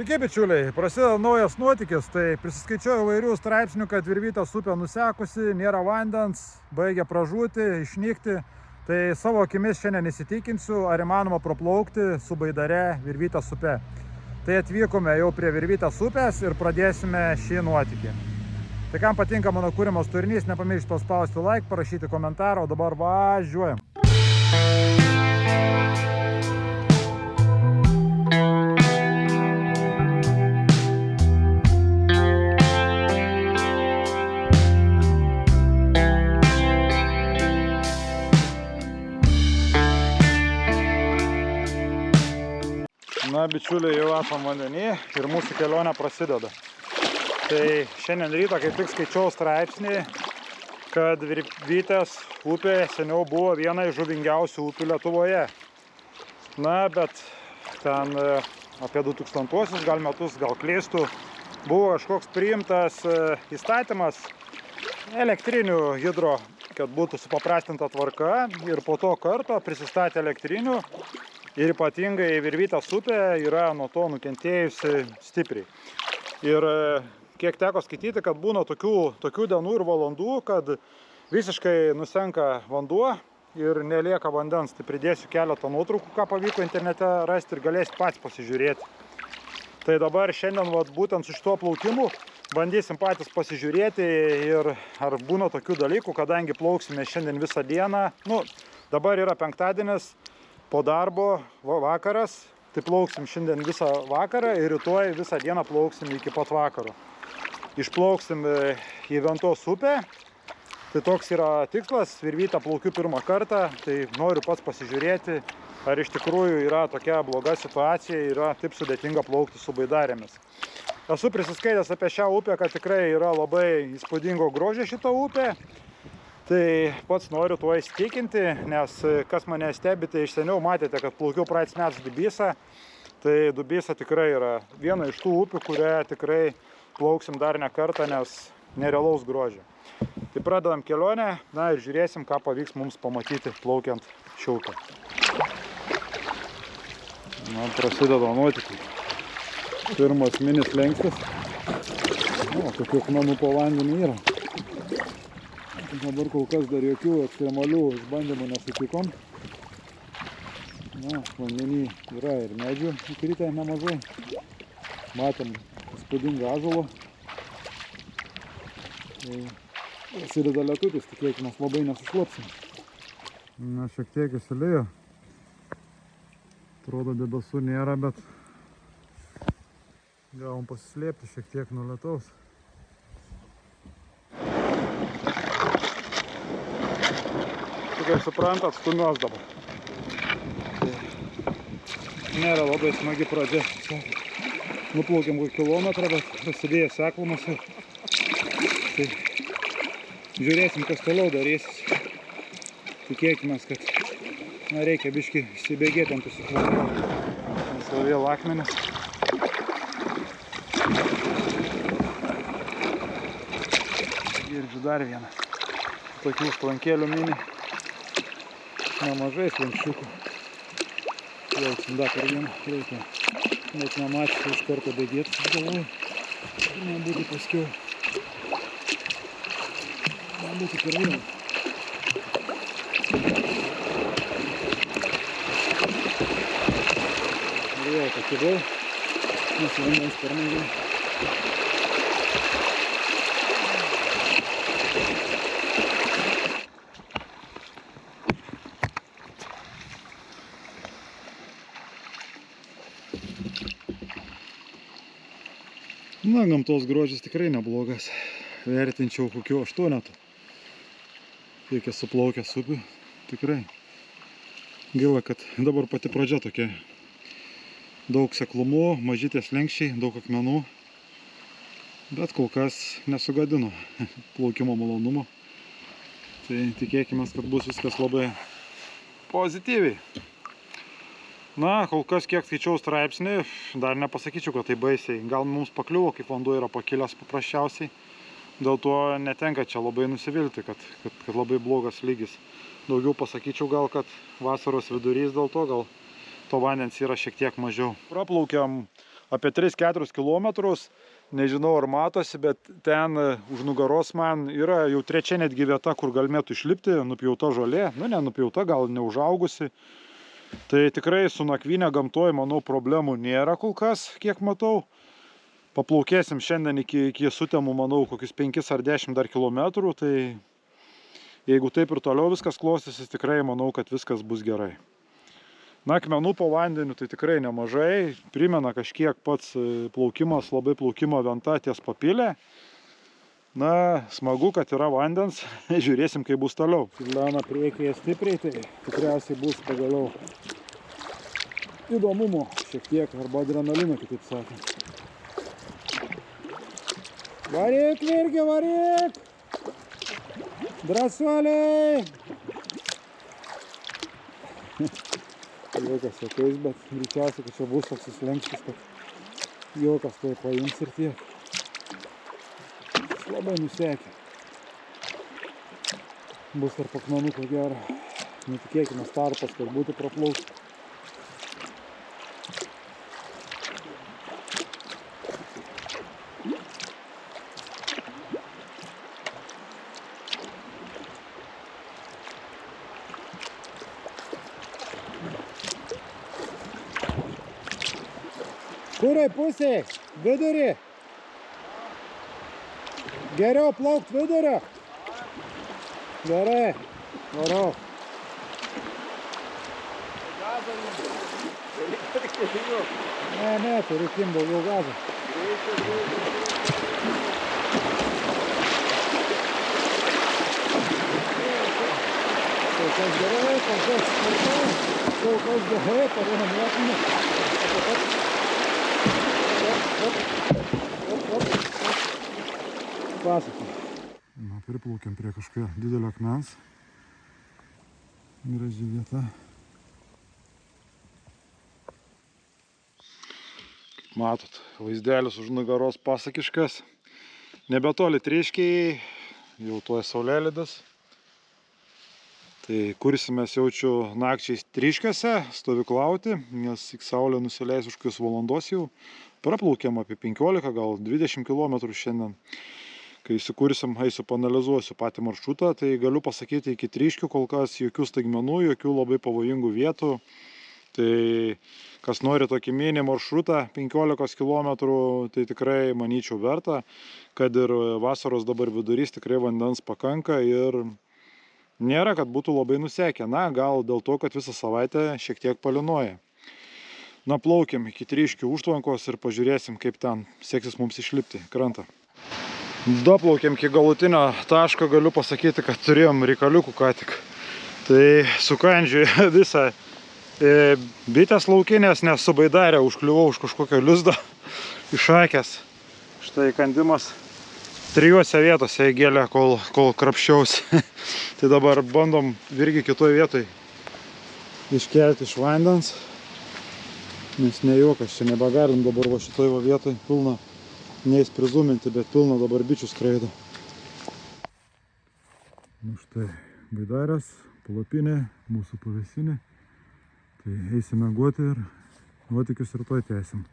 Sveiki bičiuliai, prasideda naujas nuotykis, tai prisiskaičiau įvairių straipsnių, kad Virvytės upė nusekusi, nėra vandens, baigia pražūti, išnykti. Tai savo akimis šiandien įsitikinsiu, ar įmanoma praplaukti su baidare Virvytės upe. Tai atvykome jau prie Virvytės upės ir pradėsime šį nuotykį. Tai kam patinka mano kūrimas turinys, nepamirškite paspausti like, parašyti komentarą, o dabar važiuojam. Na, bičiuliai, jau esam vandenį ir mūsų kelionė prasideda. Tai šiandien rytą kaip tik skaičiau straipsnį, kad Virvytės upė seniau buvo viena iš žuvingiausių upių Lietuvoje. Na, bet ten apie 2000-uosius gal metus, gal klystų, buvo kažkoks priimtas įstatymas elektrinių hidro, kad būtų supaprastinta tvarka, ir po to karto prisistatė elektrinių. Ir ypatingai Virvytės upė yra nuo to nukentėjusi stipriai. Ir kiek teko skaityti, kad būna tokių dienų ir valandų, kad visiškai nusenka vanduo ir nelieka vandens. Tai pridėsiu keletą nuotraukų, ką pavyko internete rasti ir galėsit patys pasižiūrėti. Tai dabar šiandien būtent su šituo plaukimu bandysim patys pasižiūrėti ir ar būna tokių dalykų, kadangi plauksime šiandien visą dieną. Nu, dabar yra penktadienis. Po darbo vakaras, tai plauksim šiandien visą vakarą ir rytoj visą dieną plauksim iki pat vakaro. Išplauksim į Ventos upę, tai toks yra tikslas, Virvytę plaukiu pirmą kartą, tai noriu pats pasižiūrėti, ar iš tikrųjų yra tokia bloga situacija, yra taip sudėtinga plaukti su baidarėmis. Esu prisiskaitęs apie šią upę, kad tikrai yra labai įspūdingo grožio šita upė. Tai pats noriu tuo įsitikinti, nes kas mane stebite, iš seniau matėte, kad plaukiau praeitais metais Dubysą. Tai Dubysą tikrai yra viena iš tų upių, kurioje tikrai plauksim dar ne kartą, nes nerealaus grožio. Tai pradedam kelionę, na ir žiūrėsim, ką pavyks mums pamatyti plaukiant šią upę. Na, prasideda nuotykiai. Pirmas minis slenkstis. O, tokių akmenų po vandeniu yra. Dabar kol kas dar jokių ekstremalių išbandymų nesutikom. Na, vandenį yra ir medžių įkritę nemažai. Matėm įspūdingą ąžuolą. Prasideda lietutis, tikėkime, labai nesušlapsim. Na, šiek tiek įsilėjo. Atrodo, debesų nėra, bet gavom pasislėpti šiek tiek nuo lietaus. Kaip suprantat, stumiuos dabar. Nėra labai smagi pradžia. Nuplaukėm kokį kilometrą, bet prasidėjo seklumas. Tai žiūrėsim, kas toliau darysis. Tikėkime, kad reikia biškį įsibėgėti ant tų suklausimų. Nes vėl akmenis. Girdžiu dar vieną. Tokių šlankėlių mini. Nemažai slankščiukų. Plauksim dar per vieną. Reikia net nemačiusi iš karto bėgėti, galvoju. Nebūtų paskiau. Nebūtų per vieną. Ir vėl pakibau. Nes vandens per mažai. Na, gamtos grožis tikrai neblogas. Vertinčiau kokiu 8. Kiek esu plaukęs upių. Tikrai. Gaila, kad dabar pati pradžia tokia. Daug seklumų, mažytės lenkščiai, daug akmenų. Bet kol kas nesugadino plaukimo malonumo. Tai tikėkime, kad bus viskas labai pozityviai. Na, kol kas kiek skaičiau straipsnį, dar nepasakyčiau, kad tai baisiai. Gal mums pakliuvo, kaip vanduo yra pakilęs paprasčiausiai. Dėl to netenka čia labai nusivilti, kad labai blogas lygis. Daugiau pasakyčiau gal, kad vasaros vidurys dėl to, gal to vandens yra šiek tiek mažiau. Praplaukiam apie 3-4 kilometrus. Nežinau, ar matosi, bet ten už nugaros man yra jau trečia netgi vieta, kur galėtų išlipti, nupjauta žolė. Nu, nenupjauta, gal neužaugusi. Tai tikrai su nakvynė gamtoje, manau, problemų nėra kol kas, kiek matau. Paplaukėsim šiandien iki Sutemų, manau, kokius 5 ar 10 dar kilometrų. Tai jeigu taip ir toliau viskas klostysis, tikrai manau, kad viskas bus gerai. Na, akmenų po vandeniu tai tikrai nemažai. Primena kažkiek pats plaukimas, labai plaukimo venta ties Papilė. Na, smagu, kad yra vandens. Žiūrėsim, kaip bus toliau. Čiurlena priekyje stipriai, tai tikriausiai bus pagaliau įdomumo šiek tiek, arba adrenalino, kitaip sakant. Varyk, Virgi, varyk! Drąsuoliai! Jokas jokiais, bet greičiausiai, kad čia bus toks įslenkštis, kad jokas tai paims ir tiek. Jis labai nusekė. Bus tarp akmenų, ko gero. Netikėkime startas, kad būtų praplaukti. Kuriai pusėj? Vidurį? Geriau plaukt vidurio? Gerai, varau. Ne, turiu kim daugiau gazą. Kol kas gerai, kol kas smarkiau, kol kas gerai, parodom metinį. Pasakai. Na, priplaukėm prie kažkokio didelio akmens. Graži vieta. Kaip matot, vaizdelis už nugaros pasakiškas. Nebetoli Tryškiai, jau tuoj saulėlydas. Tai kursimės jaučiu nakčiais Tryškiuose stovyklauti, nes saulė nusileis už kokios valandos jau. Praplaukėm apie 15, gal 20 km šiandien. Kai įsikursim, eisiu paanalizuosiu patį maršrutą, tai galiu pasakyti, iki Tryškių kol kas jokių staigmenų, jokių labai pavojingų vietų. Tai kas nori tokį mini maršrutą 15 km, tai tikrai manyčiau verta, kad ir vasaros dabar vidurys tikrai vandens pakanka ir nėra, kad būtų labai nusekę. Na, gal dėl to, kad visą savaitę šiek tiek palynoja. Na, plaukiam iki Tryškių užtvankos ir pažiūrėsim, kaip ten seksis mums išlipti krantą. Daplaukėm iki galutinio taško, galiu pasakyti, kad turėjom reikaliukų ką tik. Tai sukandžiu visą bitės laukinės, nes su baidarė užkliuvau už kažkokio lizdo išakęs. Štai kandimas 3 vietose įgėlė, kol krapščiausi. Tai dabar bandom Virgį kitoj vietoj iškelti iš vandens. Nes nejuokas, čia nebegalim dabar va šitoj va vietoj pilna. Neįs prizuminti, bet pilna dabar bičių skraido. Nu štai, baidarės, palapinė, mūsų pavėsinė. Tai eisime miegoti ir nuotykius rytoj tęsim.